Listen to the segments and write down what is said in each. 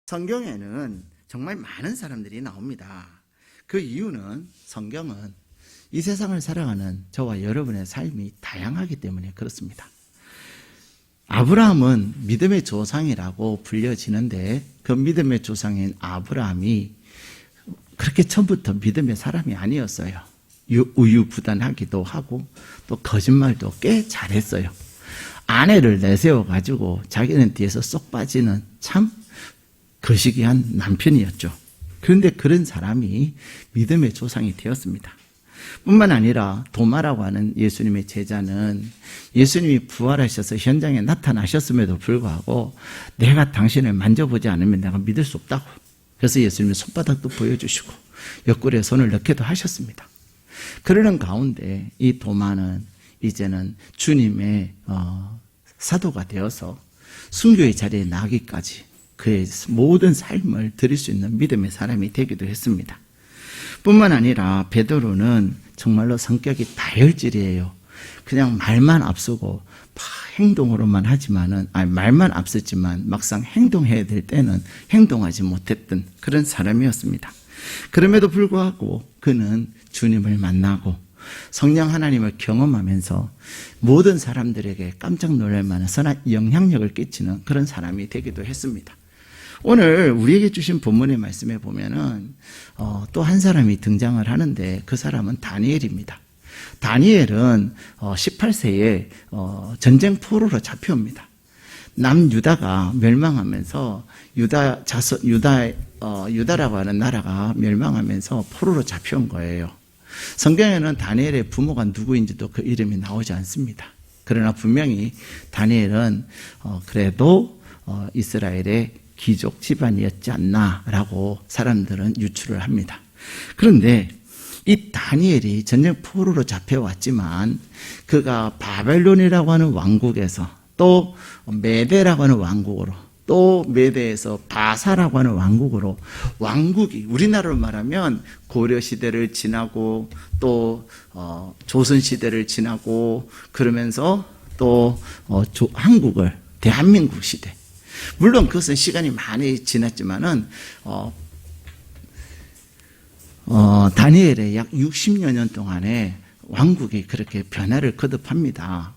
성경에는 정말 많은 사람들이 나옵니다. 그 이유는 성경은 이 세상을 살아가는 저와 여러분의 삶이 다양하기 때문에 그렇습니다. 아브라함은 믿음의 조상이라고 불려지는데 그 믿음의 조상인 아브라함이 그렇게 처음부터 믿음의 사람이 아니었어요. 우유부단하기도 하고 또 거짓말도 꽤 잘했어요. 아내를 내세워가지고 자기는 뒤에서 쏙 빠지는 참 거시기한 남편이었죠. 그런데 그런 사람이 믿음의 조상이 되었습니다. 뿐만 아니라 도마라고 하는 예수님의 제자는 예수님이 부활하셔서 현장에 나타나셨음에도 불구하고 내가 당신을 만져보지 않으면 내가 믿을 수 없다고. 그래서 예수님이 손바닥도 보여주시고 옆구리에 손을 넣기도 하셨습니다. 그러는 가운데 이 도마는 이제는 주님의 사도가 되어서 순교의 자리에 나기까지 그의 모든 삶을 드릴 수 있는 믿음의 사람이 되기도 했습니다. 뿐만 아니라 베드로는 정말로 성격이 다혈질이에요. 그냥 말만 앞서고 행동으로만 하지만은 말만 앞섰지만 막상 행동해야 될 때는 행동하지 못했던 그런 사람이었습니다. 그럼에도 불구하고 그는 주님을 만나고 성령 하나님을 경험하면서 모든 사람들에게 깜짝 놀랄 만한 선한 영향력을 끼치는 그런 사람이 되기도 했습니다. 오늘 우리에게 주신 본문의 말씀에 보면은 또 한 사람이 등장을 하는데 그 사람은 다니엘입니다. 다니엘은 18세에 전쟁 포로로 잡혀옵니다. 남유다가 멸망하면서 유다라고 하는 나라가 멸망하면서 포로로 잡혀온 거예요. 성경에는 다니엘의 부모가 누구인지도 그 이름이 나오지 않습니다. 그러나 분명히 다니엘은 그래도 이스라엘의 귀족 집안이었지 않나라고 사람들은 유추를 합니다. 그런데 이 다니엘이 전쟁 포로로 잡혀왔지만 그가 바벨론이라고 하는 왕국에서 또 메대라고 하는 왕국으로 또 메대에서 바사라고 하는 왕국으로 왕국이 우리나라로 말하면 고려시대를 지나고 또 조선시대를 지나고 그러면서 또 한국을 대한민국 시대 물론 그것은 시간이 많이 지났지만은 다니엘의 약 60여 년 동안에 왕국이 그렇게 변화를 거듭합니다.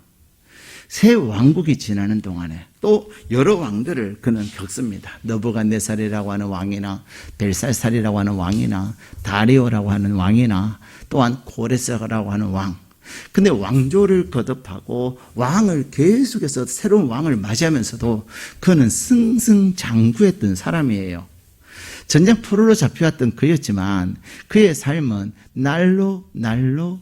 새 왕국이 지나는 동안에 또 여러 왕들을 그는 겪습니다. 느부갓네살이라고 하는 왕이나 벨사살이라고 하는 왕이나 다리오라고 하는 왕이나 또한 고레스라고 하는 왕. 근데 왕조를 거듭하고 왕을 계속해서 새로운 왕을 맞이하면서도 그는 승승장구했던 사람이에요. 전쟁 포로로 잡혀왔던 그였지만 그의 삶은 날로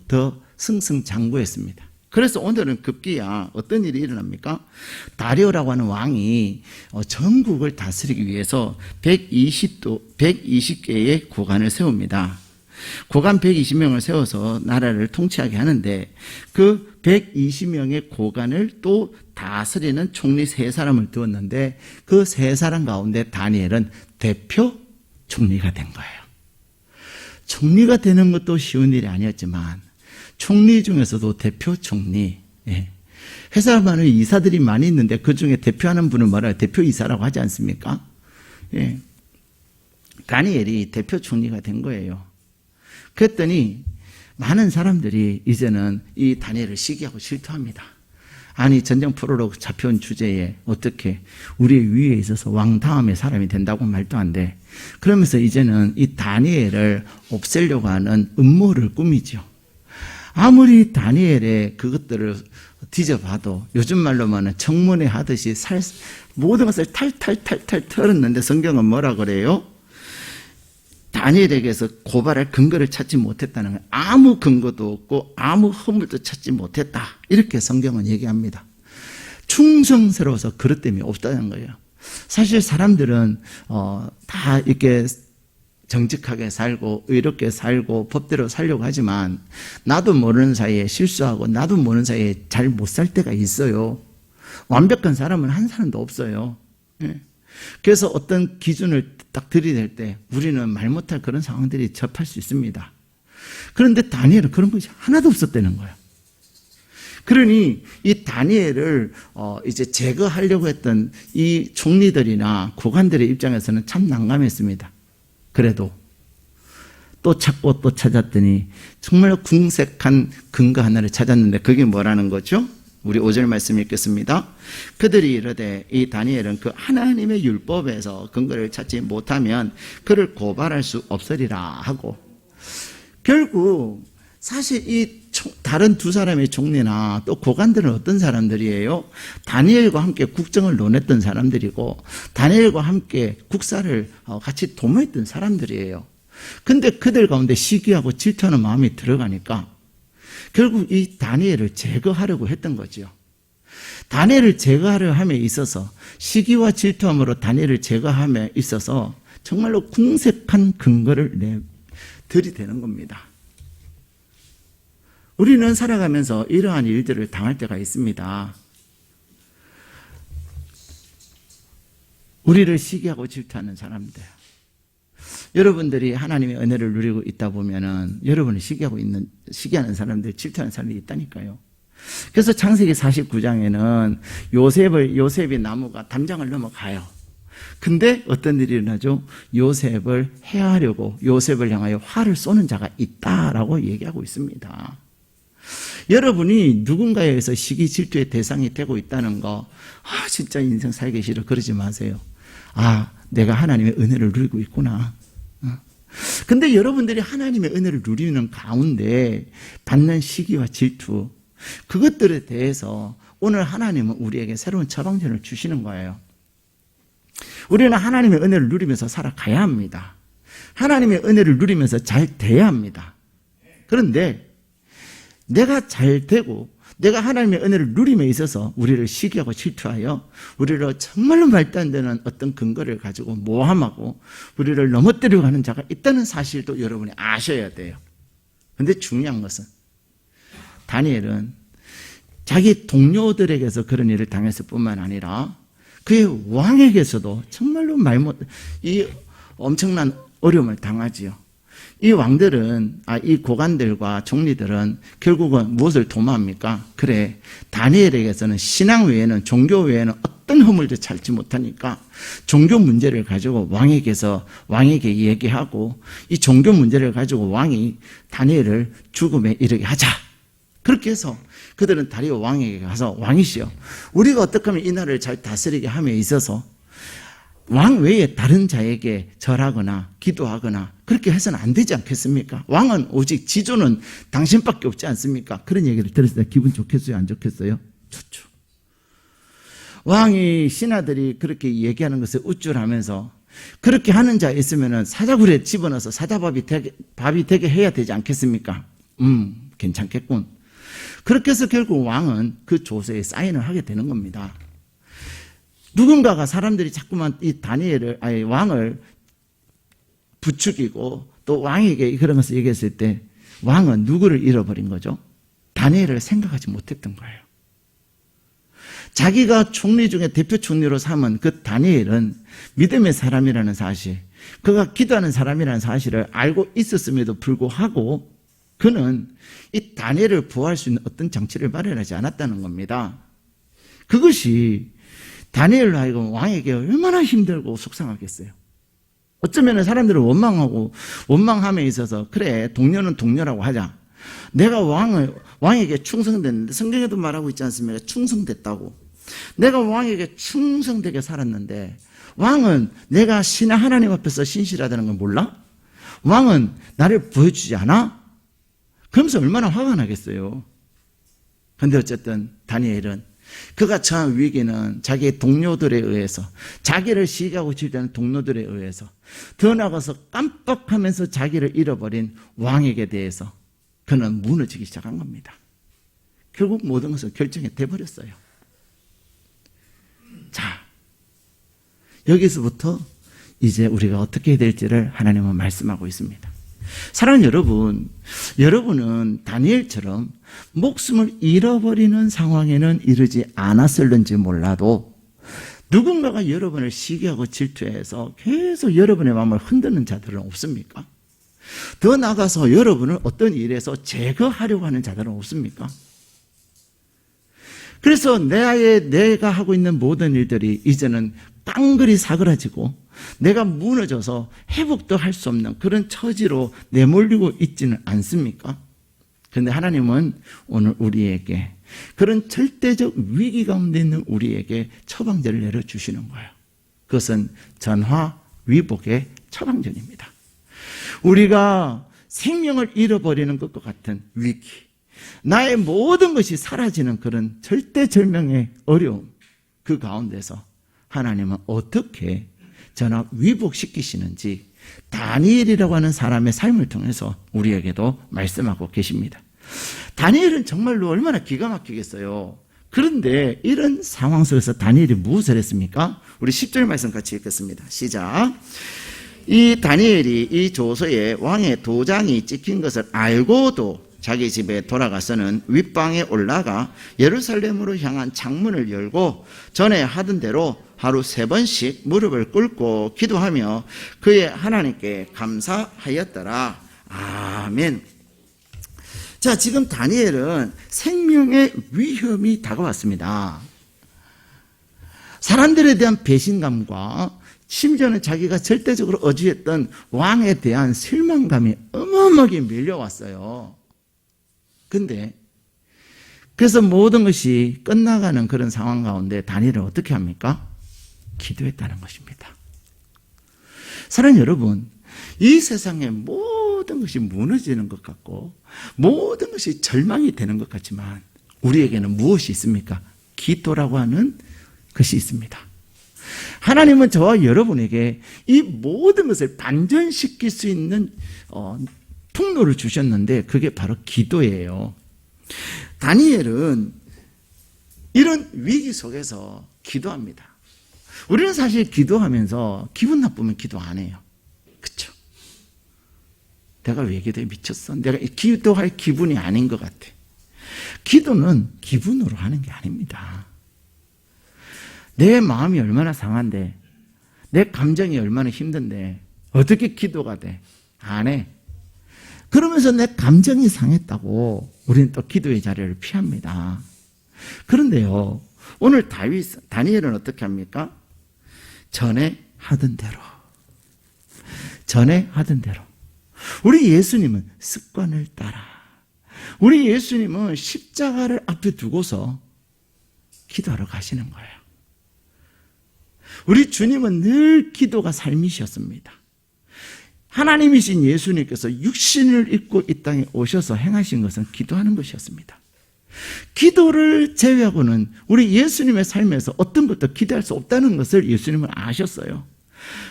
더 승승장구했습니다. 그래서 오늘은 급기야 어떤 일이 일어납니까? 다리오라고 하는 왕이 전국을 다스리기 위해서 120개의 고관을 세웁니다. 고관 120명을 세워서 나라를 통치하게 하는데 그 120명의 고관을 또 다스리는 총리 3사람을 두었는데 그 3사람 가운데 다니엘은 대표 총리가 된 거예요. 총리가 되는 것도 쉬운 일이 아니었지만 총리 중에서도 대표 총리, 회사 많은 이사들이 많이 있는데 그 중에 대표하는 분을 뭐라 대표 이사라고 하지 않습니까? 다니엘이 대표 총리가 된 거예요. 그랬더니 많은 사람들이 이제는 이 다니엘을 시기하고 질투합니다. 아니 전쟁 포로로 잡혀온 주제에 어떻게 우리 위에 있어서 왕 다음에 사람이 된다고 말도 안 돼. 그러면서 이제는 이 다니엘을 없애려고 하는 음모를 꾸미죠. 아무리 다니엘의 그것들을 뒤져봐도 요즘 말로만은 청문회 하듯이 모든 것을 탈탈 털었는데 성경은 뭐라 그래요? 다니엘에게서 고발할 근거를 찾지 못했다는 거예요. 아무 근거도 없고 아무 허물도 찾지 못했다. 이렇게 성경은 얘기합니다. 충성스러워서 그것 때문에 없다는 거예요. 사실 사람들은 다 이렇게 정직하게 살고 의롭게 살고 법대로 살려고 하지만 나도 모르는 사이에 실수하고 나도 모르는 사이에 잘 못 살 때가 있어요. 완벽한 사람은 한 사람도 없어요. 그래서 어떤 기준을 딱 들이댈 때 우리는 말 못할 그런 상황들이 접할 수 있습니다. 그런데 다니엘은 그런 것이 하나도 없었다는 거예요. 그러니 이 다니엘을 이제 제거하려고 했던 이 총리들이나 고관들의 입장에서는 참 난감했습니다. 그래도 또 찾고 또 찾았더니 정말 궁색한 근거 하나를 찾았는데 그게 뭐라는 거죠? 우리 5절 말씀 읽겠습니다. 그들이 이르되 이 다니엘은 그 하나님의 율법에서 근거를 찾지 못하면 그를 고발할 수 없으리라 하고, 결국 사실 이 다른 두 사람의 총리나 또 고관들은 어떤 사람들이에요? 다니엘과 함께 국정을 논했던 사람들이고 다니엘과 함께 국사를 같이 도모했던 사람들이에요. 근데 그들 가운데 시기하고 질투하는 마음이 들어가니까 결국 이 다니엘을 제거하려고 했던 거죠. 다니엘을 제거하려 함에 있어서 시기와 질투함으로 다니엘을 제거함에 있어서 정말로 궁색한 근거를 들이대는 겁니다. 우리는 살아가면서 이러한 일들을 당할 때가 있습니다. 우리를 시기하고 질투하는 사람들. 여러분들이 하나님의 은혜를 누리고 있다 보면은 여러분을 시기하는 사람들, 질투하는 사람들이 있다니까요. 그래서 창세기 49장에는 요셉이 나무가 담장을 넘어가요. 근데 어떤 일이 일어나죠? 요셉을 해하려고 요셉을 향하여 활을 쏘는 자가 있다라고 얘기하고 있습니다. 여러분이 누군가에 의해서 시기 질투의 대상이 되고 있다는 거, 진짜 인생 살기 싫어 그러지 마세요. 내가 하나님의 은혜를 누리고 있구나. 근데 여러분들이 하나님의 은혜를 누리는 가운데 받는 시기와 질투, 그것들에 대해서 오늘 하나님은 우리에게 새로운 처방전을 주시는 거예요. 우리는 하나님의 은혜를 누리면서 살아가야 합니다. 하나님의 은혜를 누리면서 잘 돼야 합니다. 그런데 내가 잘 되고 내가 하나님의 은혜를 누림에 있어서 우리를 시기하고 질투하여 우리를 정말로 말도 안 되는 어떤 근거를 가지고 모함하고 우리를 넘어뜨리고 하는 자가 있다는 사실도 여러분이 아셔야 돼요. 그런데 중요한 것은 다니엘은 자기 동료들에게서 그런 일을 당했을 뿐만 아니라 그의 왕에게서도 정말로 이 엄청난 어려움을 당하지요. 이 왕들은, 이 고관들과 총리들은 결국은 무엇을 도모합니까? 그래, 다니엘에게서는 신앙 외에는, 종교 외에는 어떤 허물도 찾지 못하니까 종교 문제를 가지고 왕에게 얘기하고 이 종교 문제를 가지고 왕이 다니엘을 죽음에 이르게 하자. 그렇게 해서 그들은 다리오 왕에게 가서, 왕이시여, 우리가 어떻게 하면 이 나라를 잘 다스리게 함에 있어서 왕 외에 다른 자에게 절하거나 기도하거나 그렇게 해서는 안 되지 않겠습니까? 왕은 오직 지조는 당신밖에 없지 않습니까? 그런 얘기를 들었을 때 기분 좋겠어요? 안 좋겠어요? 좋죠. 왕이 신하들이 그렇게 얘기하는 것을 우쭐하면서 그렇게 하는 자 있으면 사자굴에 집어넣어서 밥이 되게 해야 되지 않겠습니까? 괜찮겠군. 그렇게 해서 결국 왕은 그 조서에 사인을 하게 되는 겁니다. 누군가가 사람들이 자꾸만 이 왕을 부추기고 또 왕에게 그런 것을 얘기했을 때 왕은 누구를 잃어버린 거죠? 다니엘을 생각하지 못했던 거예요. 자기가 총리 중에 대표 총리로 삼은 그 다니엘은 믿음의 사람이라는 사실, 그가 기도하는 사람이라는 사실을 알고 있었음에도 불구하고 그는 이 다니엘을 보호할 수 있는 어떤 장치를 마련하지 않았다는 겁니다. 그것이 다니엘로 하여금 왕에게 얼마나 힘들고 속상하겠어요. 어쩌면 사람들은 원망함에 있어서 그래, 동료는 동료라고 하자. 내가 왕에게 충성됐는데, 성경에도 말하고 있지 않습니까? 충성됐다고. 내가 왕에게 충성되게 살았는데 왕은 내가 신의 하나님 앞에서 신실하다는 걸 몰라? 왕은 나를 보여주지 않아? 그러면서 얼마나 화가 나겠어요. 그런데 어쨌든 다니엘은 그가 처한 위기는 자기의 동료들에 의해서, 자기를 시기하고 질투하는 동료들에 의해서, 더 나아가서 깜빡하면서 자기를 잃어버린 왕에게 대해서 그는 무너지기 시작한 겁니다. 결국 모든 것을 결정해 돼버렸어요. 자, 여기서부터 이제 우리가 어떻게 해야 될지를 하나님은 말씀하고 있습니다. 사랑하는 여러분, 여러분은 다니엘처럼 목숨을 잃어버리는 상황에는 이르지 않았을는지 몰라도 누군가가 여러분을 시기하고 질투해서 계속 여러분의 마음을 흔드는 자들은 없습니까? 더 나아가서 여러분을 어떤 일에서 제거하려고 하는 자들은 없습니까? 그래서 내가 하고 있는 모든 일들이 이제는 빵그리 사그라지고 내가 무너져서 회복도 할 수 없는 그런 처지로 내몰리고 있지는 않습니까? 그런데 하나님은 오늘 우리에게 그런 절대적 위기 가운데 있는 우리에게 처방전을 내려주시는 거예요. 그것은 전화위복의 처방전입니다. 우리가 생명을 잃어버리는 것과 같은 위기, 나의 모든 것이 사라지는 그런 절대절명의 어려움, 그 가운데서 하나님은 어떻게 전화위복시키시는지 다니엘이라고 하는 사람의 삶을 통해서 우리에게도 말씀하고 계십니다. 다니엘은 정말로 얼마나 기가 막히겠어요. 그런데 이런 상황 속에서 다니엘이 무엇을 했습니까? 우리 10절 말씀 같이 읽겠습니다. 시작. 이 다니엘이 이 조서에 왕의 도장이 찍힌 것을 알고도 자기 집에 돌아가서는 윗방에 올라가 예루살렘으로 향한 창문을 열고 전에 하던 대로 하루 3번씩 무릎을 꿇고 기도하며 그의 하나님께 감사하였더라. 아멘. 자, 지금 다니엘은 생명의 위험이 다가왔습니다. 사람들에 대한 배신감과 심지어는 자기가 절대적으로 의지했던 왕에 대한 실망감이 어마어마하게 밀려왔어요. 근데 그래서 모든 것이 끝나가는 그런 상황 가운데 다니엘은 어떻게 합니까? 기도했다는 것입니다. 사랑하는 여러분, 이 세상의 모든 것이 무너지는 것 같고 모든 것이 절망이 되는 것 같지만 우리에게는 무엇이 있습니까? 기도라고 하는 것이 있습니다. 하나님은 저와 여러분에게 이 모든 것을 반전시킬 수 있는 통로를 주셨는데 그게 바로 기도예요. 다니엘은 이런 위기 속에서 기도합니다. 우리는 사실 기도하면서 기분 나쁘면 기도 안 해요. 그렇죠? 내가 왜 기도에 미쳤어? 내가 기도할 기분이 아닌 것 같아. 기도는 기분으로 하는 게 아닙니다. 내 마음이 얼마나 상한데, 내 감정이 얼마나 힘든데 어떻게 기도가 돼? 안 해. 그러면서 내 감정이 상했다고 우리는 또 기도의 자리를 피합니다. 그런데요, 오늘 다니엘은 어떻게 합니까? 전에 하던 대로. 우리 예수님은 습관을 따라. 우리 예수님은 십자가를 앞에 두고서 기도하러 가시는 거예요. 우리 주님은 늘 기도가 삶이셨습니다. 하나님이신 예수님께서 육신을 입고 이 땅에 오셔서 행하신 것은 기도하는 것이었습니다. 기도를 제외하고는 우리 예수님의 삶에서 어떤 것도 기대할 수 없다는 것을 예수님은 아셨어요.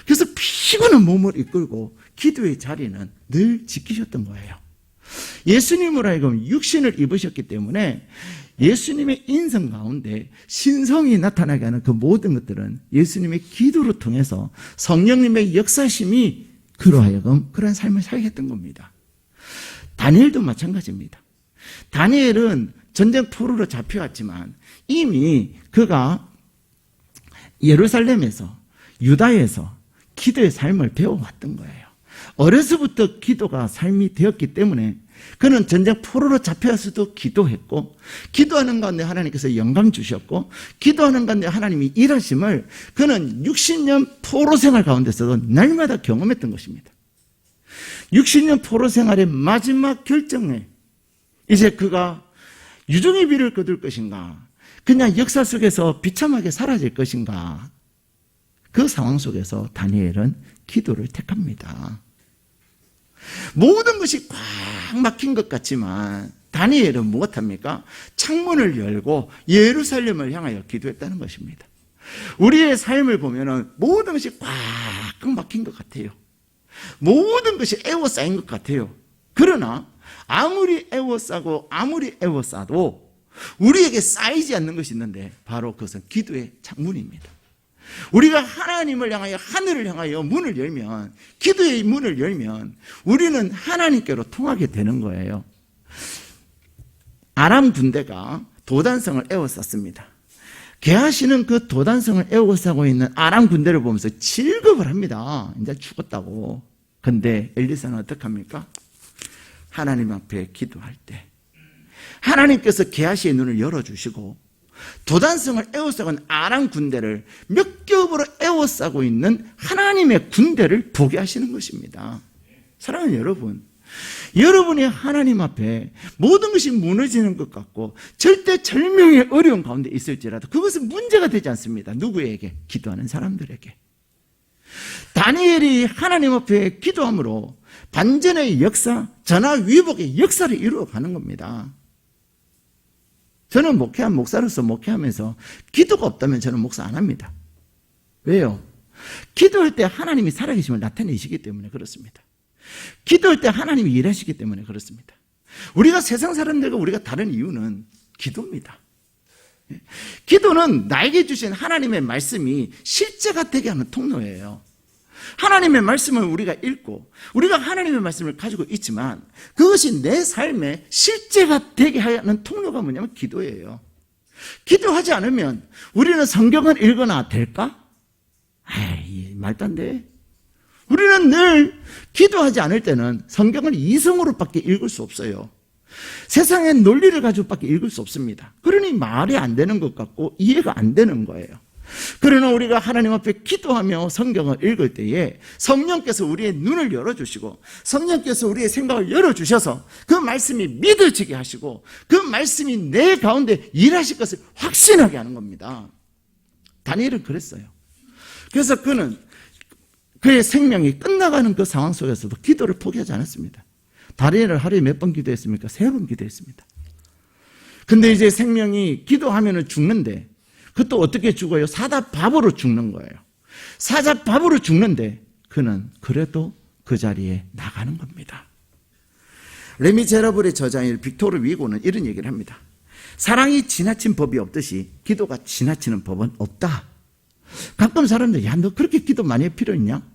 그래서 피곤한 몸을 이끌고 기도의 자리는 늘 지키셨던 거예요. 예수님으로 하여금 육신을 입으셨기 때문에 예수님의 인성 가운데 신성이 나타나게 하는 그 모든 것들은 예수님의 기도를 통해서 성령님의 역사심이 그로 하여금 그런 삶을 살게 했던 겁니다. 다니엘도 마찬가지입니다. 다니엘은 전쟁 포로로 잡혀왔지만 이미 그가 예루살렘에서 유다에서 기도의 삶을 배워왔던 거예요. 어려서부터 기도가 삶이 되었기 때문에 그는 전쟁 포로로 잡혀왔어도 기도했고, 기도하는 가운데 하나님께서 영감 주셨고, 기도하는 가운데 하나님이 일하심을 그는 60년 포로 생활 가운데서도 날마다 경험했던 것입니다. 60년 포로 생활의 마지막 결정에 이제 그가 유종의 비를 거둘 것인가, 그냥 역사 속에서 비참하게 사라질 것인가, 그 상황 속에서 다니엘은 기도를 택합니다. 모든 것이 꽉 막힌 것 같지만 다니엘은 무엇합니까? 창문을 열고 예루살렘을 향하여 기도했다는 것입니다. 우리의 삶을 보면 모든 것이 꽉 막힌 것 같아요. 모든 것이 에워싸인 것 같아요. 그러나 아무리 에워싸고 아무리 에워싸도 우리에게 쌓이지 않는 것이 있는데 바로 그것은 기도의 창문입니다. 우리가 하나님을 향하여, 하늘을 향하여 문을 열면, 기도의 문을 열면 우리는 하나님께로 통하게 되는 거예요. 아람 군대가 도단성을 에워쌌습니다. 게하시는 그 도단성을 에워싸고 있는 아람 군대를 보면서 질겁을 합니다. 이제 죽었다고. 근데 엘리사는 어떻게 합니까? 하나님 앞에 기도할 때 하나님께서 게하시의 눈을 열어주시고 도단성을 에워싸고 아람 군대를 몇 겹으로 에워싸고 있는 하나님의 군대를 보게 하시는 것입니다. 사랑하는 여러분, 여러분이 하나님 앞에 모든 것이 무너지는 것 같고 절대절명의 어려운 가운데 있을지라도 그것은 문제가 되지 않습니다. 누구에게? 기도하는 사람들에게. 다니엘이 하나님 앞에 기도함으로 반전의 역사, 전화위복의 역사를 이루어가는 겁니다. 저는 목사로서 목회하면서 기도가 없다면 저는 목사 안 합니다. 왜요? 기도할 때 하나님이 살아계심을 나타내시기 때문에 그렇습니다. 기도할 때 하나님이 일하시기 때문에 그렇습니다. 우리가 세상 사람들과 우리가 다른 이유는 기도입니다. 기도는 나에게 주신 하나님의 말씀이 실제가 되게 하는 통로예요. 하나님의 말씀을 우리가 읽고 우리가 하나님의 말씀을 가지고 있지만 그것이 내 삶에 실제가 되게 하는 통로가 뭐냐면 기도예요. 기도하지 않으면 우리는 성경을 읽거나 될까? 에이, 말도 안 돼. 우리는 늘 기도하지 않을 때는 성경을 이성으로밖에 읽을 수 없어요. 세상의 논리를 가지고밖에 읽을 수 없습니다. 그러니 말이 안 되는 것 같고 이해가 안 되는 거예요. 그러나 우리가 하나님 앞에 기도하며 성경을 읽을 때에 성령께서 우리의 눈을 열어주시고 성령께서 우리의 생각을 열어주셔서 그 말씀이 믿어지게 하시고 그 말씀이 내 가운데 일하실 것을 확신하게 하는 겁니다. 다니엘은 그랬어요. 그래서 그는 그의 생명이 끝나가는 그 상황 속에서도 기도를 포기하지 않았습니다. 다니엘은 하루에 몇 번 기도했습니까? 3번 기도했습니다. 근데 이제 생명이 기도하면 죽는데 그것도 어떻게 죽어요? 사자밥으로 죽는 거예요. 사자밥으로 죽는데 그는 그래도 그 자리에 나가는 겁니다. 레미제라블의 저자인 빅토르 위고는 이런 얘기를 합니다. 사랑이 지나친 법이 없듯이 기도가 지나치는 법은 없다. 가끔 사람들이 야, 너 그렇게 기도 많이 할 필요 있냐?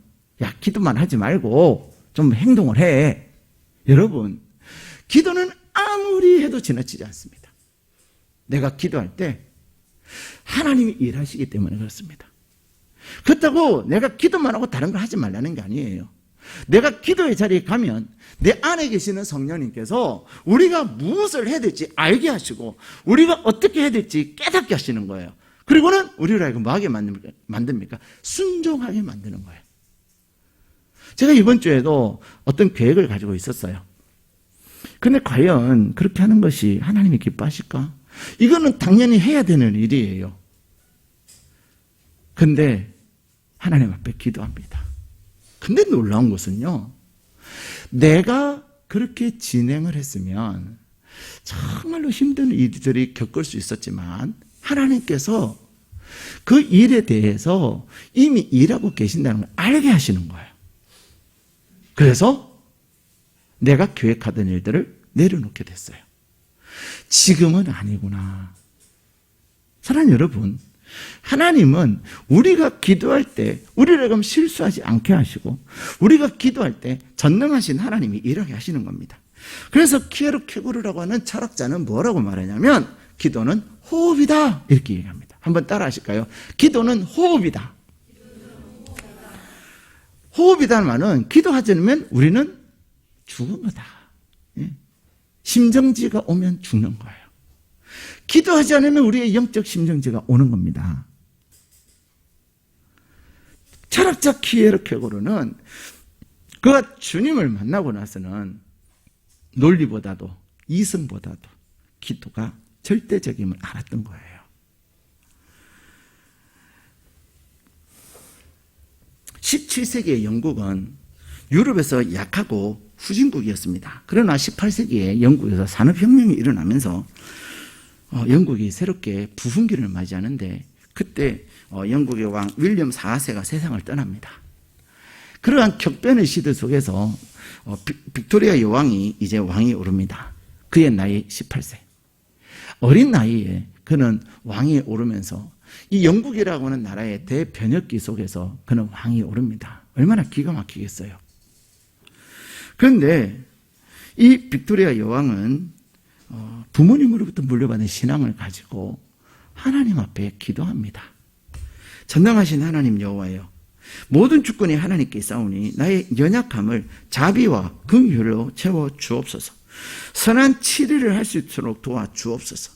야, 기도만 하지 말고 좀 행동을 해. 여러분, 기도는 아무리 해도 지나치지 않습니다. 내가 기도할 때 하나님이 일하시기 때문에 그렇습니다. 그렇다고 내가 기도만 하고 다른 걸 하지 말라는 게 아니에요. 내가 기도의 자리에 가면 내 안에 계시는 성령님께서 우리가 무엇을 해야 될지 알게 하시고 우리가 어떻게 해야 될지 깨닫게 하시는 거예요. 그리고는 우리를 하여금 뭐하게 만듭니까? 순종하게 만드는 거예요. 제가 이번 주에도 어떤 계획을 가지고 있었어요. 근데 과연 그렇게 하는 것이 하나님이 기뻐하실까? 이거는 당연히 해야 되는 일이에요. 근데 하나님 앞에 기도합니다. 근데 놀라운 것은요, 내가 그렇게 진행을 했으면 정말로 힘든 일들이 겪을 수 있었지만 하나님께서 그 일에 대해서 이미 일하고 계신다는 걸 알게 하시는 거예요. 그래서 내가 계획하던 일들을 내려놓게 됐어요. 지금은 아니구나. 사랑하는 여러분, 하나님은 우리가 기도할 때 우리를 그럼 실수하지 않게 하시고 우리가 기도할 때 전능하신 하나님이 일하게 하시는 겁니다. 그래서 키에르케고르라고 하는 철학자는 뭐라고 말하냐면 기도는 호흡이다 이렇게 얘기합니다. 한번 따라 하실까요? 기도는 호흡이다. 호흡이다는 말은 기도하지 않으면 우리는 죽은 거다. 심정지가 오면 죽는 거예요. 기도하지 않으면 우리의 영적 심정지가 오는 겁니다. 철학자 키에르케고르는 그가 주님을 만나고 나서는 논리보다도 이성보다도 기도가 절대적임을 알았던 거예요. 17세기의 영국은 유럽에서 약하고 후진국이었습니다. 그러나 18세기에 영국에서 산업혁명이 일어나면서 영국이 새롭게 부흥기를 맞이하는데 그때 영국의 왕 윌리엄 4세가 세상을 떠납니다. 그러한 격변의 시대 속에서 빅토리아 여왕이 이제 왕이 오릅니다. 그의 나이 18세. 어린 나이에 그는 왕이 오르면서 이 영국이라고 하는 나라의 대변혁기 속에서 그는 왕이 오릅니다. 얼마나 기가 막히겠어요. 그런데 이 빅토리아 여왕은 부모님으로부터 물려받은 신앙을 가지고 하나님 앞에 기도합니다. 전능하신 하나님 여호와여, 모든 주권이 하나님께 있사오니 나의 연약함을 자비와 긍휼로 채워 주옵소서. 선한 치리를 할 수 있도록 도와 주옵소서.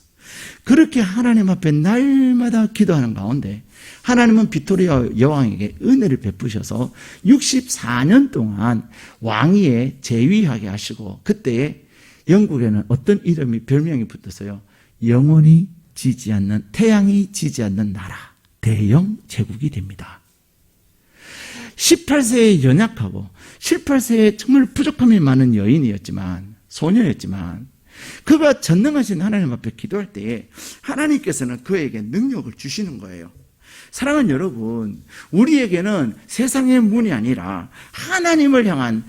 그렇게 하나님 앞에 날마다 기도하는 가운데 하나님은 빅토리아 여왕에게 은혜를 베푸셔서 64년 동안 왕위에 재위하게 하시고, 그때에 영국에는 어떤 이름이 별명이 붙었어요. 영원히 지지 않는, 태양이 지지 않는 나라, 대영 제국이 됩니다. 18세에 연약하고 18세에 정말 부족함이 많은 여인이었지만, 소녀였지만, 그가 전능하신 하나님 앞에 기도할 때에 하나님께서는 그에게 능력을 주시는 거예요. 사랑하는 여러분, 우리에게는 세상의 문이 아니라 하나님을 향한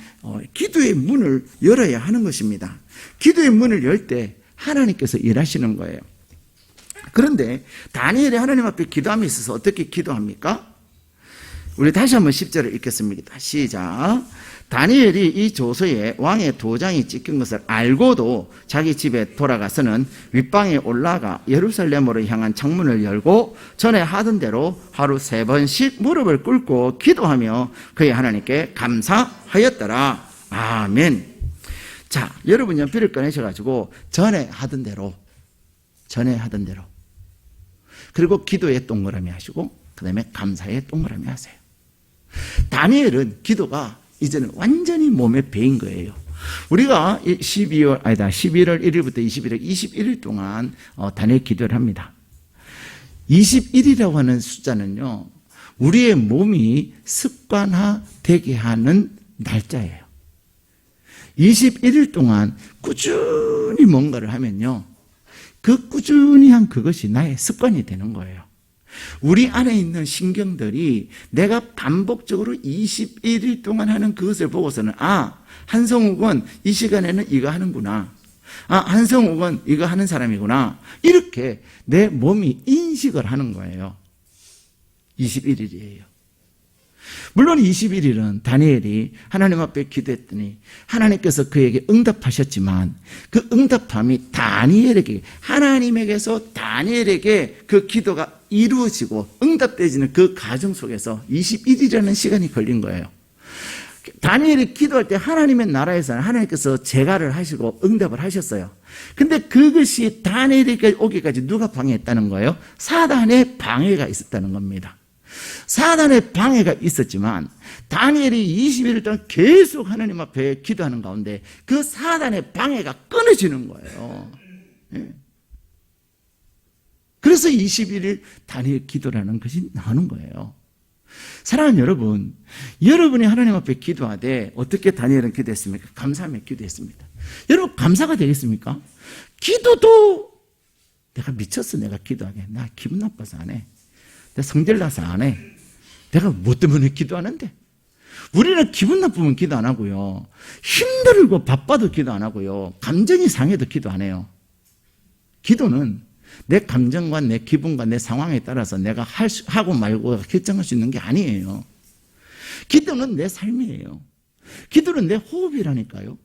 기도의 문을 열어야 하는 것입니다. 기도의 문을 열 때 하나님께서 일하시는 거예요. 그런데 다니엘이 하나님 앞에 기도함에 있어서 어떻게 기도합니까? 우리 다시 한번 10절을 읽겠습니다. 시작. 다니엘이 이 조서에 왕의 도장이 찍힌 것을 알고도 자기 집에 돌아가서는 윗방에 올라가 예루살렘으로 향한 창문을 열고 전에 하던 대로 하루 3번씩 무릎을 꿇고 기도하며 그의 하나님께 감사하였더라. 아멘. 자, 여러분 연필을 꺼내셔가지고 전에 하던 대로 그리고 기도에 동그라미 하시고 그 다음에 감사에 동그라미 하세요. 다니엘은 기도가 이제는 완전히 몸에 배인 거예요. 우리가 11월 1일부터 21일, 21일 동안 다니엘 기도를 합니다. 21이라고 하는 숫자는요, 우리의 몸이 습관화되게 하는 날짜예요. 21일 동안 꾸준히 뭔가를 하면요, 그 꾸준히 한 그것이 나의 습관이 되는 거예요. 우리 안에 있는 신경들이 내가 반복적으로 21일 동안 하는 그것을 보고서는, 아, 한성욱은 이 시간에는 이거 하는구나. 아, 한성욱은 이거 하는 사람이구나. 이렇게 내 몸이 인식을 하는 거예요. 21일이에요. 물론 21일은 다니엘이 하나님 앞에 기도했더니 하나님께서 그에게 응답하셨지만, 그 응답함이 다니엘에게, 하나님에게서 다니엘에게 그 기도가 이루어지고 응답되어지는 그 과정 속에서 21일이라는 시간이 걸린 거예요. 다니엘이 기도할 때 하나님의 나라에서는 하나님께서 재가를 하시고 응답을 하셨어요. 근데 그것이 다니엘에게 오기까지 누가 방해했다는 거예요? 사단의 방해가 있었다는 겁니다. 사단의 방해가 있었지만 다니엘이 21일 동안 계속 하나님 앞에 기도하는 가운데 그 사단의 방해가 끊어지는 거예요. 그래서 21일 다니엘 기도라는 것이 나오는 거예요. 사랑하는 여러분, 여러분이 하나님 앞에 기도하되 어떻게 다니엘은 기도했습니까? 감사하며 기도했습니다. 여러분, 감사가 되겠습니까? 기도도 내가 미쳤어, 내가 기도하게. 나 기분 나빠서 안 해. 내가 성질 나서 안 해. 내가 뭐 때문에 기도하는데? 우리는 기분 나쁘면 기도 안 하고요, 힘들고 바빠도 기도 안 하고요, 감정이 상해도 기도 안 해요. 기도는 내 감정과 내 기분과 내 상황에 따라서 내가 하고 말고 결정할 수 있는 게 아니에요. 기도는 내 삶이에요. 기도는 내 호흡이라니까요.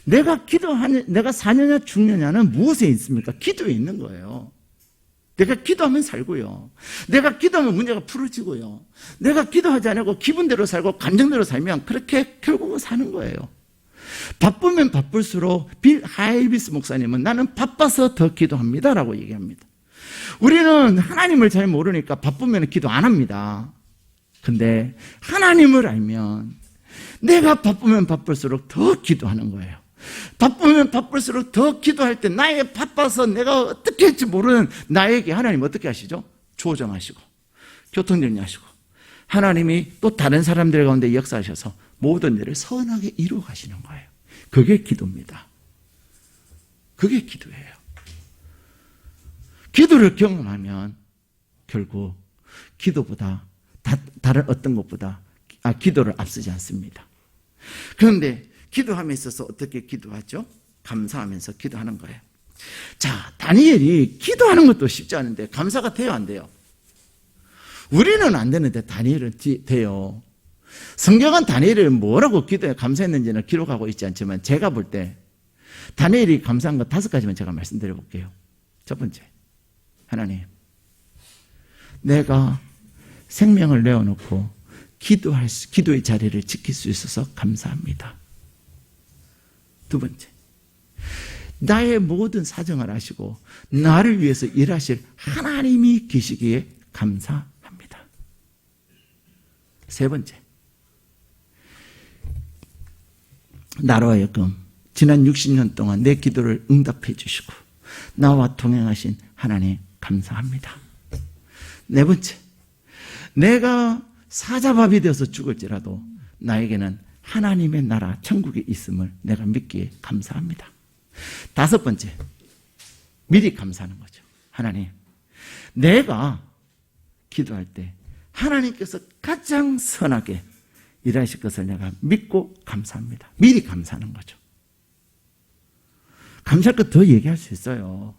내가 4년이냐 죽느냐는 무엇에 있습니까? 기도에 있는 거예요. 내가 기도하면 살고요, 내가 기도하면 문제가 풀어지고요, 내가 기도하지 않고 기분대로 살고 감정대로 살면 그렇게 결국은 사는 거예요. 바쁘면 바쁠수록 빌 하이비스 목사님은 나는 바빠서 더 기도합니다라고 얘기합니다. 우리는 하나님을 잘 모르니까 바쁘면 기도 안 합니다. 근데 하나님을 알면 내가 바쁘면 바쁠수록 더 기도하는 거예요. 바쁘면 바쁠수록 더 기도할 때 나의 바빠서 내가 어떻게 할지 모르는 나에게 하나님 어떻게 하시죠? 조정하시고 교통정리하시고 하나님이 또 다른 사람들 가운데 역사하셔서 모든 일을 선하게 이루어 가시는 거예요. 그게 기도입니다. 그게 기도예요. 기도를 경험하면 결국 기도보다 다른 어떤 것보다 기도를 앞서지 않습니다. 그런데 기도함에 있어서 어떻게 기도하죠? 감사하면서 기도하는 거예요. 자, 다니엘이 기도하는 것도 쉽지 않은데 감사가 돼요, 안 돼요? 우리는 안 되는데 다니엘은 돼요. 성경은 다니엘이 뭐라고 기도해 감사했는지는 기록하고 있지 않지만 제가 볼 때 다니엘이 감사한 것 5가지만 제가 말씀드려 볼게요. 첫 번째, 하나님, 내가 생명을 내어놓고 기도의 자리를 지킬 수 있어서 감사합니다. 두 번째, 나의 모든 사정을 아시고 나를 위해서 일하실 하나님이 계시기에 감사합니다. 세 번째, 나로 하여금 지난 60년 동안 내 기도를 응답해 주시고 나와 동행하신 하나님 감사합니다. 네 번째, 내가 사자밥이 되어서 죽을지라도 나에게는 하나님의 나라 천국에 있음을 내가 믿기에 감사합니다. 다섯 번째, 미리 감사하는 거죠. 하나님, 내가 기도할 때 하나님께서 가장 선하게 일하실 것을 내가 믿고 감사합니다. 미리 감사하는 거죠. 감사할 것 더 얘기할 수 있어요.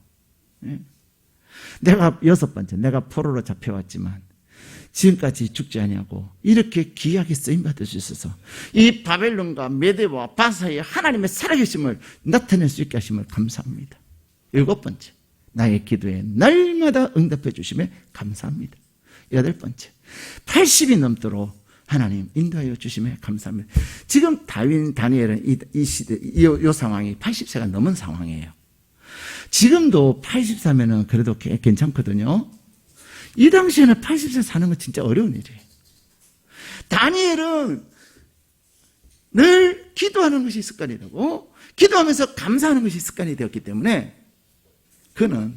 내가 여섯 번째, 내가 포로로 잡혀왔지만 지금까지 죽지 아니하고 이렇게 귀하게 쓰임받을 수 있어서 이 바벨론과 메대와 바사의 하나님의 살아계심을 나타낼 수 있게 하심을 감사합니다. 일곱 번째, 나의 기도에 날마다 응답해 주심에 감사합니다. 여덟 번째, 80이 넘도록 하나님 인도하여 주심에 감사합니다. 지금 다니엘은 이 시대, 이 상황이 80세가 넘은 상황이에요. 지금도 80세면은 그래도 괜찮거든요. 이 당시에는 80세 사는 건 진짜 어려운 일이에요. 다니엘은 늘 기도하는 것이 습관이 되고 기도하면서 감사하는 것이 습관이 되었기 때문에 그는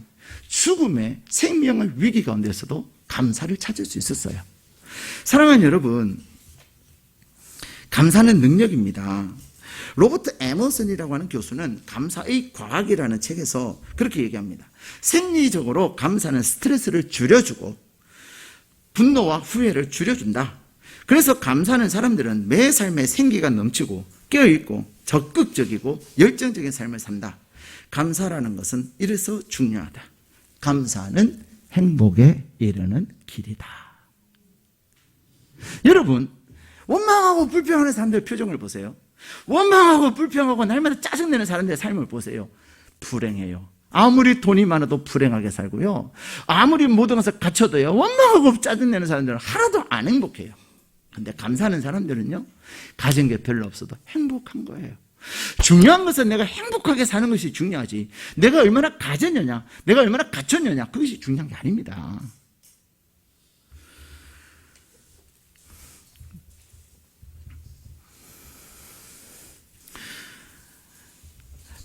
죽음의 생명의 위기 가운데서도 감사를 찾을 수 있었어요. 사랑하는 여러분, 감사는 능력입니다. 로버트 에머슨이라고 하는 교수는 감사의 과학이라는 책에서 그렇게 얘기합니다. 생리적으로 감사는 스트레스를 줄여주고 분노와 후회를 줄여준다. 그래서 감사하는 사람들은 매 삶에 생기가 넘치고 깨어있고 적극적이고 열정적인 삶을 산다. 감사라는 것은 이래서 중요하다. 감사는 행복에 이르는 길이다. 여러분, 원망하고 불평하는 사람들의 표정을 보세요. 원망하고 불평하고 날마다 짜증내는 사람들의 삶을 보세요. 불행해요. 아무리 돈이 많아도 불행하게 살고요. 아무리 모든 것을 갖춰도요. 원망하고 짜증내는 사람들은 하나도 안 행복해요. 근데 감사하는 사람들은요. 가진 게 별로 없어도 행복한 거예요. 중요한 것은 내가 행복하게 사는 것이 중요하지. 내가 얼마나 가졌느냐, 내가 얼마나 갖췄느냐, 그것이 중요한 게 아닙니다.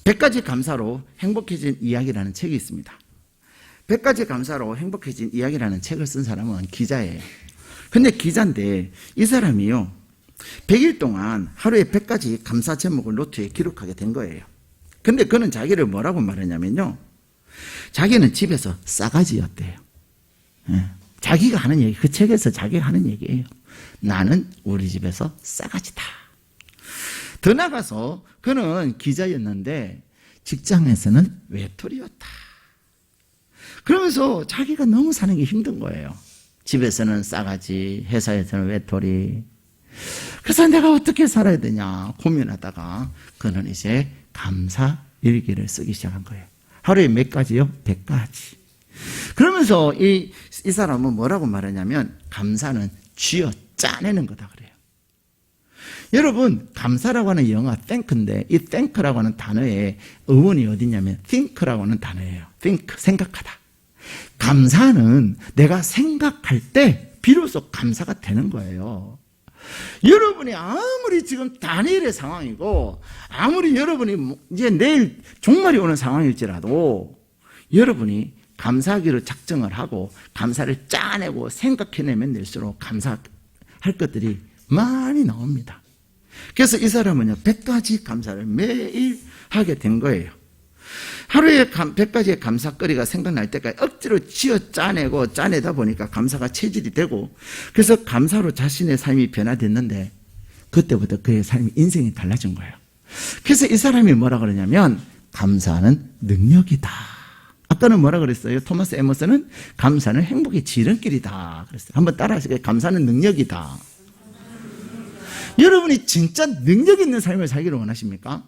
(100가지) 감사로 행복해진 이야기라는 책이 있습니다. (100가지) 감사로 행복해진 이야기라는 책을 쓴 사람은 기자예요. 근데 기자인데 이 사람이요 100일 동안 하루에 100가지 감사 제목을 노트에 기록하게 된 거예요. 근데 그는 자기를 뭐라고 말했냐면요, 자기는 집에서 싸가지였대요. 자기가 하는 얘기, 그 책에서 자기가 하는 얘기예요. 나는 우리 집에서 싸가지다. 더 나가서 그는 기자였는데 직장에서는 외톨이였다. 그러면서 자기가 너무 사는 게 힘든 거예요. 집에서는 싸가지, 회사에서는 외톨이. 그래서 내가 어떻게 살아야 되냐 고민하다가 그는 이제 감사 일기를 쓰기 시작한 거예요. 하루에 몇 가지요? 100가지. 그러면서 이 사람은 뭐라고 말하냐면 감사는 쥐어 짜내는 거다 그래요. 여러분, 감사라고 하는 영어 thank인데 이 thank라고 하는 단어에 어원이 어디냐면 think라고 하는 단어예요. think, 생각하다. 감사는 내가 생각할 때 비로소 감사가 되는 거예요. 여러분이 아무리 지금 다니엘의 상황이고 아무리 여러분이 이제 내일 종말이 오는 상황일지라도 여러분이 감사하기로 작정을 하고 감사를 짜내고 생각해내면 될수록 감사할 것들이 많이 나옵니다. 그래서 이 사람은요 100가지 감사를 매일 하게 된 거예요. 하루에 100가지의 감사거리가 생각날 때까지 억지로 쥐어 짜내고 짜내다 보니까 감사가 체질이 되고 그래서 감사로 자신의 삶이 변화됐는데 그때부터 그의 삶이 인생이 달라진 거예요. 그래서 이 사람이 뭐라 그러냐면 감사는 능력이다. 아까는 뭐라 그랬어요? 토마스 에머슨은 감사는 행복의 지름길이다 그랬어요. 한번 따라 하시게요. 감사는 능력이다. 여러분이 진짜 능력 있는 삶을 살기를 원하십니까?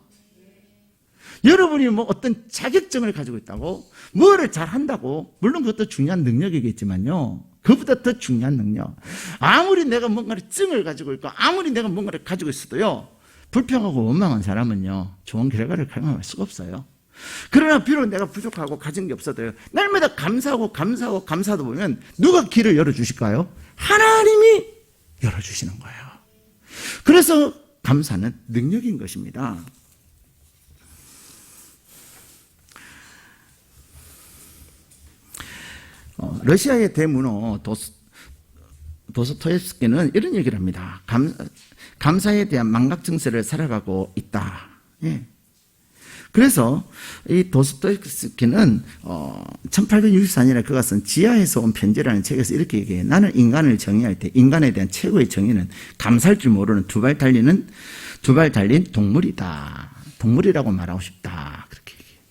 여러분이 뭐 어떤 자격증을 가지고 있다고, 뭐를 잘한다고, 물론 그것도 중요한 능력이겠지만요. 그보다 더 중요한 능력. 아무리 내가 뭔가를 증을 가지고 있고, 아무리 내가 뭔가를 가지고 있어도요, 불평하고 원망한 사람은요, 좋은 결과를 경험할 수가 없어요. 그러나 비록 내가 부족하고 가진 게 없어도요, 날마다 감사하고 감사하고 감사하다 보면 누가 길을 열어주실까요? 하나님이 열어주시는 거예요. 그래서 감사는 능력인 것입니다. 러시아의 대문호 도스토옙스키는 이런 얘기를 합니다. 감사에 대한 망각 증세를 살아가고 있다. 예. 그래서 이 도스토옙스키는 1864년에 그가 쓴 지하에서 온 편지라는 책에서 이렇게 얘기해요. 나는 인간을 정의할 때 인간에 대한 최고의 정의는 감사할 줄 모르는 두 발 달린 동물이다. 동물이라고 말하고 싶다. 그렇게 얘기해요.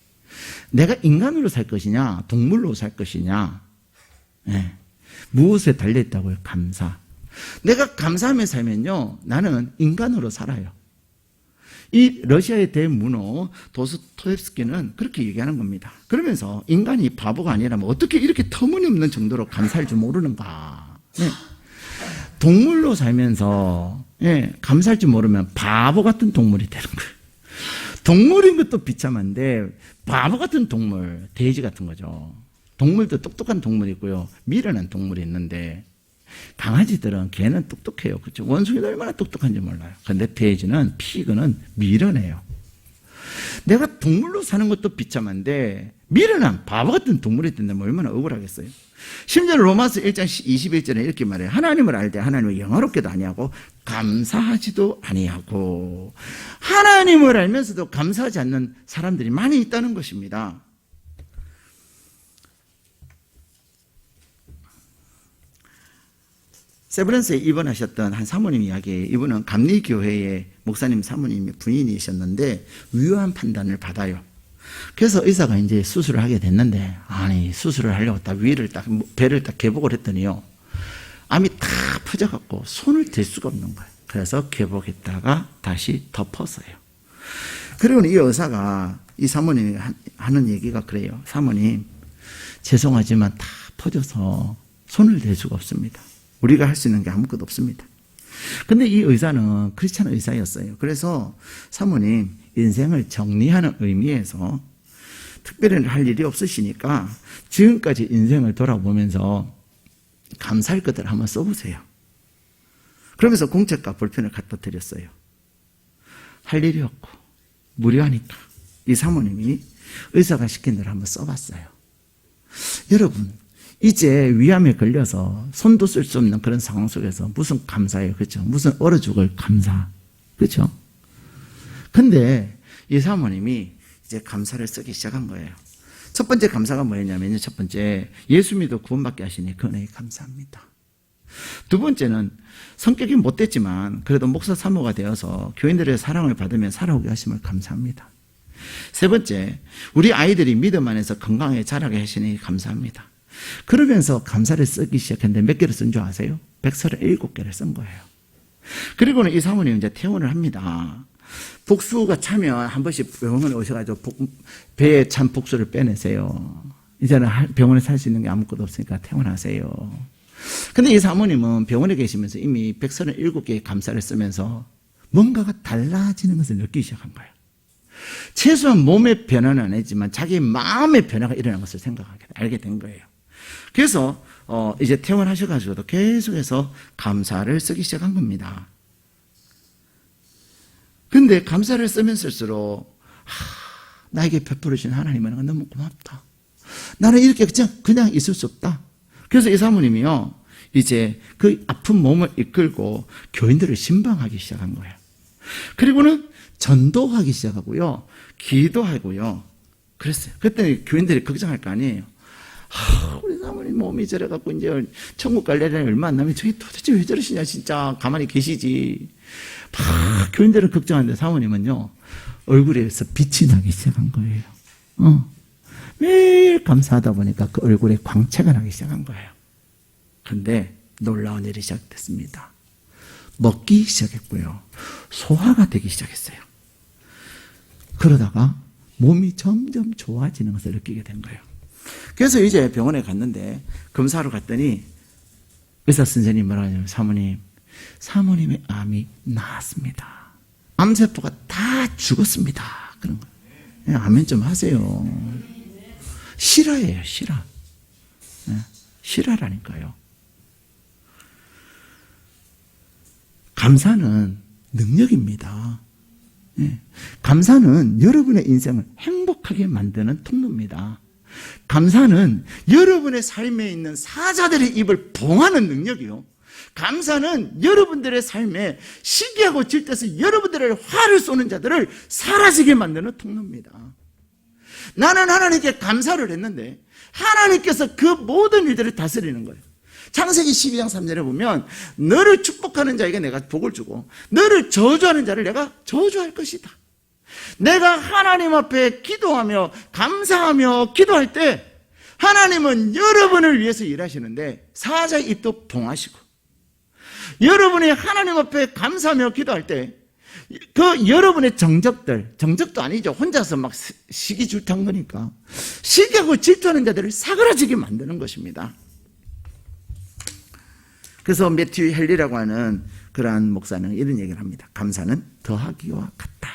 내가 인간으로 살 것이냐 동물로 살 것이냐. 네. 무엇에 달려있다고요? 감사. 내가 감사하며 살면요, 나는 인간으로 살아요. 이 러시아의 대문호 도스토옙스키는 그렇게 얘기하는 겁니다. 그러면서 인간이 바보가 아니라면 어떻게 이렇게 터무니없는 정도로 감사할 줄 모르는가. 네. 동물로 살면서 감사할 줄 모르면 바보 같은 동물이 되는 거예요. 동물인 것도 비참한데 바보 같은 동물, 돼지 같은 거죠. 동물도 똑똑한 동물이 있고요, 미련한 동물이 있는데 강아지들은 개는 똑똑해요. 그렇죠? 원숭이도 얼마나 똑똑한지 몰라요. 그런데 돼지는 피그는 미련해요. 내가 동물로 사는 것도 비참한데 미련한 바보 같은 동물이 된다면 얼마나 억울하겠어요. 심지어 로마서 1장 21절에 이렇게 말해요. 하나님을 알 때 하나님을 영화롭게도 아니하고 감사하지도 아니하고. 하나님을 알면서도 감사하지 않는 사람들이 많이 있다는 것입니다. 세브란스에 입원하셨던 한 사모님 이야기예요. 이분은 감리교회의 목사님 사모님의 부인이셨는데 위험한 판단을 받아요. 그래서 의사가 이제 수술을 하게 됐는데, 아니 수술을 하려고 딱 배를 딱 개복을 했더니요, 암이 다 퍼져갖고 손을 댈 수가 없는 거예요. 그래서 개복했다가 다시 덮었어요. 그리고 이 의사가 이 사모님이 하는 얘기가 그래요. 사모님, 죄송하지만 다 퍼져서 손을 댈 수가 없습니다. 우리가 할 수 있는 게 아무것도 없습니다. 근데 이 의사는 크리스찬 의사였어요. 그래서 사모님, 인생을 정리하는 의미에서 특별히 할 일이 없으시니까 지금까지 인생을 돌아보면서 감사할 것들을 한번 써보세요. 그러면서 공책과 볼펜을 갖다 드렸어요. 할 일이 없고 무료하니까 이 사모님이 의사가 시킨 대로 한번 써봤어요. 여러분, 이제 위암에 걸려서 손도 쓸 수 없는 그런 상황 속에서 무슨 감사예요, 그렇죠? 무슨 얼어 죽을 감사, 그렇죠? 근데 이 사모님이 이제 감사를 쓰기 시작한 거예요. 첫 번째 감사가 뭐였냐면요, 첫 번째, 예수 믿어 구원받게 하시니 그 은혜에 감사합니다. 두 번째는 성격이 못됐지만 그래도 목사 사모가 되어서 교인들의 사랑을 받으며 살아오게 하심을 감사합니다. 세 번째, 우리 아이들이 믿음 안에서 건강하게 자라게 하시니 감사합니다. 그러면서 감사를 쓰기 시작했는데 몇 개를 쓴 줄 아세요? 137개를 쓴 거예요. 그리고는 이 사모님 이제 퇴원을 합니다. 복수가 차면 한 번씩 병원에 오셔가지고 배에 찬 복수를 빼내세요. 이제는 병원에 살 수 있는 게 아무것도 없으니까 퇴원하세요. 근데 이 사모님은 병원에 계시면서 이미 137개의 감사를 쓰면서 뭔가가 달라지는 것을 느끼기 시작한 거예요. 최소한 몸의 변화는 아니지만 자기 마음의 변화가 일어난 것을 알게 된 거예요. 그래서 이제 퇴원하셔가지고도 계속해서 감사를 쓰기 시작한 겁니다. 근데 감사를 쓰면 쓸수록 나에게 베풀어주신 하나님은 너무 고맙다. 나는 이렇게 그냥 있을 수 없다. 그래서 이 사모님이요, 이제 그 아픈 몸을 이끌고 교인들을 신방하기 시작한 거예요. 그리고는 전도하기 시작하고요, 기도하고요. 그랬어요. 그때 교인들이 걱정할 거 아니에요. 우리 사모님 몸이 저래갖고 이제 천국 갈 날이 얼마 안 남면 저기 도대체 왜 저러시냐, 진짜 가만히 계시지. 막 교인들은 걱정하는데 사모님은요, 얼굴에서 빛이 나기 시작한 거예요. 매일 감사하다 보니까 그 얼굴에 광채가 나기 시작한 거예요. 그런데 놀라운 일이 시작됐습니다. 먹기 시작했고요, 소화가 되기 시작했어요. 그러다가 몸이 점점 좋아지는 것을 느끼게 된 거예요. 그래서 이제 병원에 갔는데 검사하러 갔더니 의사 선생님이 뭐라 하냐면, 사모님의 암이 나았습니다. 암세포가 다 죽었습니다. 그런 거예요. 아멘 좀 하세요. 실화예요, 실화. 실화라니까요. 감사는 능력입니다. 감사는 여러분의 인생을 행복하게 만드는 통로입니다. 감사는 여러분의 삶에 있는 사자들의 입을 봉하는 능력이요. 감사는 여러분들의 삶에 시기하고 질투해서 여러분들의 화를 쏘는 자들을 사라지게 만드는 통로입니다. 나는 하나님께 감사를 했는데 하나님께서 그 모든 일들을 다스리는 거예요. 창세기 12장 3절에 보면 너를 축복하는 자에게 내가 복을 주고 너를 저주하는 자를 내가 저주할 것이다. 내가 하나님 앞에 기도하며 감사하며 기도할 때 하나님은 여러분을 위해서 일하시는데 사자의 입도 봉하시고, 여러분이 하나님 앞에 감사하며 기도할 때 그 여러분의 정적도 아니죠. 혼자서 막 시기 질투한 거니까 시기하고 질투하는 자들을 사그라지게 만드는 것입니다. 그래서 매튜 헨리라고 하는 그러한 목사는 이런 얘기를 합니다. 감사는 더하기와 같다.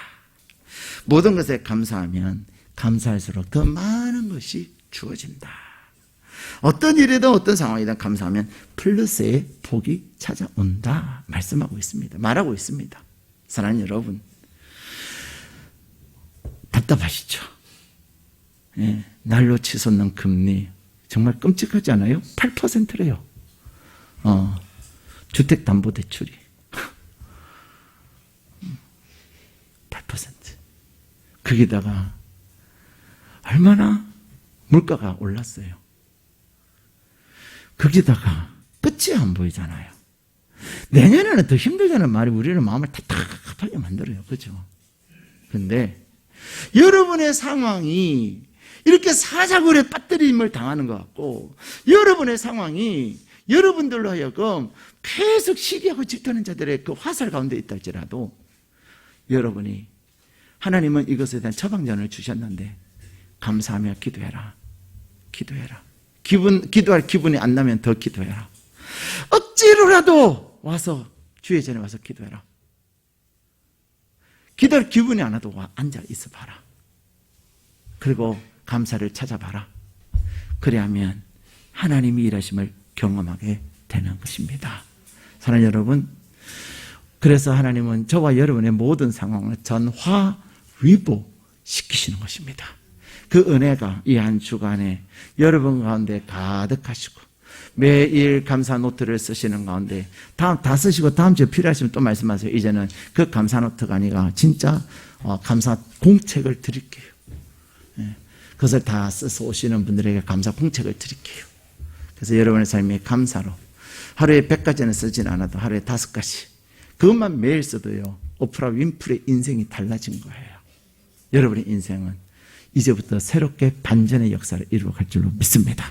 모든 것에 감사하면 감사할수록 더 많은 것이 주어진다. 어떤 일이든 어떤 상황이든 감사하면 플러스의 복이 찾아온다 말씀하고 있습니다. 말하고 있습니다. 사랑하는 여러분, 답답하시죠? 날로 치솟는 금리 정말 끔찍하지 않아요? 8%래요. 주택담보대출이 8%. 거기다가 얼마나 물가가 올랐어요. 거기다가 끝이 안 보이잖아요. 내년에는 더 힘들다는 말이 우리는 마음을 답답하게 만들어요. 그렇죠? 그런데 여러분의 상황이 이렇게 사자굴에 빠뜨림을 당하는 것 같고, 여러분의 상황이 여러분들로 하여금 계속 시기하고 질투하는 자들의 그 화살 가운데 있다 할지라도 여러분이 하나님은 이것에 대한 처방전을 주셨는데 감사하며 기도해라. 기도해라. 기도할 기분이 안 나면 더 기도해라. 억지로라도 와서 주의 전에 와서 기도해라. 기도할 기분이 안 와도 앉아 있어 봐라. 그리고 감사를 찾아봐라. 그래야면 하나님이 일하심을 경험하게 되는 것입니다. 사랑하는 여러분, 그래서 하나님은 저와 여러분의 모든 상황을 전화위복시키시는 것입니다. 그 은혜가 이 한 주간에 여러분 가운데 가득하시고, 매일 감사 노트를 쓰시는 가운데 다 쓰시고 다음 주에 필요하시면 또 말씀하세요. 이제는 그 감사 노트가 아니라 진짜 감사 공책을 드릴게요. 그것을 다 써서 오시는 분들에게 감사 공책을 드릴게요. 그래서 여러분의 삶이 감사로 하루에 100가지는 쓰진 않아도 하루에 5가지, 그것만 매일 써도요, 오프라 윈프리의 인생이 달라진 거예요. 여러분의 인생은 이제부터 새롭게 반전의 역사를 이루어갈 줄로 믿습니다.